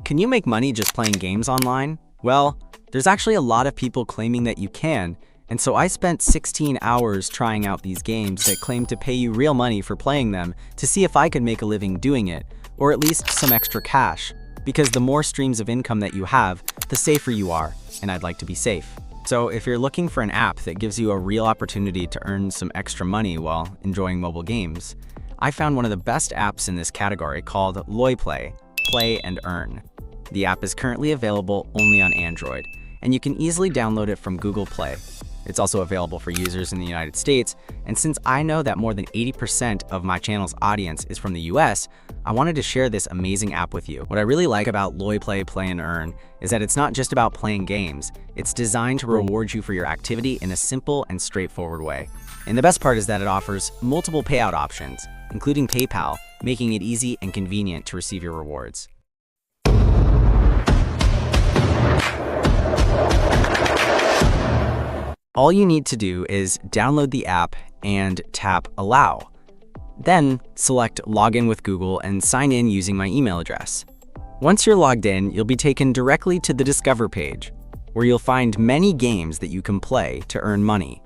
Can you make money just playing games online? Well, there's actually a lot of people claiming that you can, and so I spent 16 hours trying out these games that claim to pay you real money for playing them to see if I could make a living doing it, or at least some extra cash, because the more streams of income that you have, the safer you are, and I'd like to be safe. So if you're looking for an app that gives you a real opportunity to earn some extra money while enjoying mobile games, I found one of the best apps in this category called LoyPlay, Play and Earn. The app is currently available only on Android, and you can easily download it from Google Play. It's also available for users in the United States, and since I know that more than 80% of my channel's audience is from the US, I wanted to share this amazing app with you. What I really like about LoyPlay, Play and Earn is that it's not just about playing games. It's designed to reward you for your activity in a simple and straightforward way. And the best part is that it offers multiple payout options, including PayPal, making it easy and convenient to receive your rewards. All you need to do is download the app and tap Allow. Then select Login with Google and sign in using my email address. Once you're logged in, you'll be taken directly to the Discover page, where you'll find many games that you can play to earn money.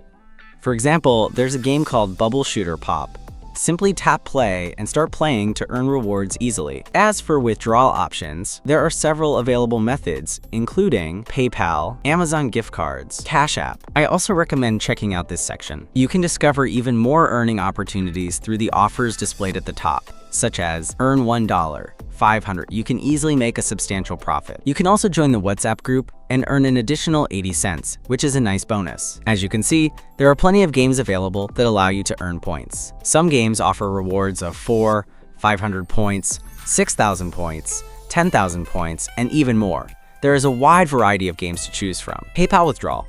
For example, there's a game called Bubble Shooter Pop. Simply tap play and start playing to earn rewards easily. As for withdrawal options, there are several available methods, including PayPal, Amazon gift cards, Cash App. I also recommend checking out this section. You can discover even more earning opportunities through the offers displayed at the top, such as earn $1, $500. You can easily make a substantial profit. You can also join the WhatsApp group and earn an additional 80 cents, which is a nice bonus. As you can see, there are plenty of games available that allow you to earn points. Some games offer rewards of 500 points, 6,000 points, 10,000 points, and even more. There is a wide variety of games to choose from. PayPal withdrawal.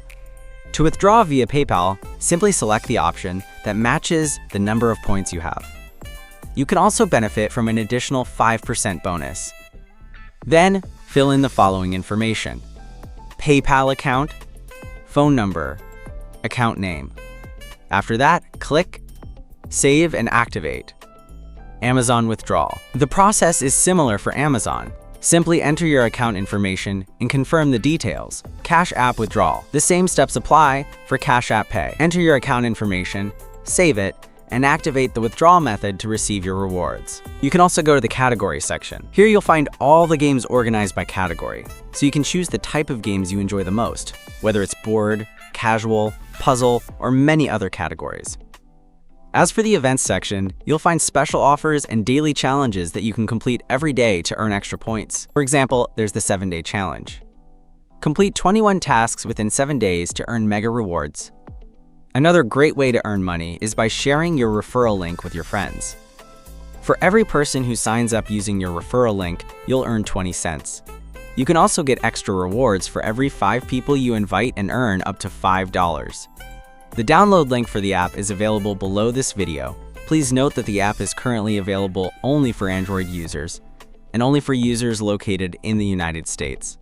To withdraw via PayPal, simply select the option that matches the number of points you have. You can also benefit from an additional 5% bonus. Then, fill in the following information: PayPal account, phone number, account name. After that, click Save and activate. Amazon withdrawal. The process is similar for Amazon. Simply enter your account information and confirm the details. Cash App withdrawal. The same steps apply for Cash App Pay. Enter your account information, save it, and activate the withdrawal method to receive your rewards. You can also go to the category section. Here you'll find all the games organized by category, so you can choose the type of games you enjoy the most, whether it's board, casual, puzzle, or many other categories. As for the events section, you'll find special offers and daily challenges that you can complete every day to earn extra points. For example, there's the 7-day challenge. Complete 21 tasks within 7 days to earn mega rewards. Another great way to earn money is by sharing your referral link with your friends. For every person who signs up using your referral link, you'll earn 20 cents. You can also get extra rewards for every 5 people you invite and earn up to $5. The download link for the app is available below this video. Please note that the app is currently available only for Android users and only for users located in the United States.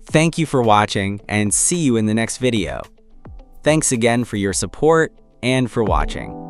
Thank you for watching, and see you in the next video. Thanks again for your support and for watching.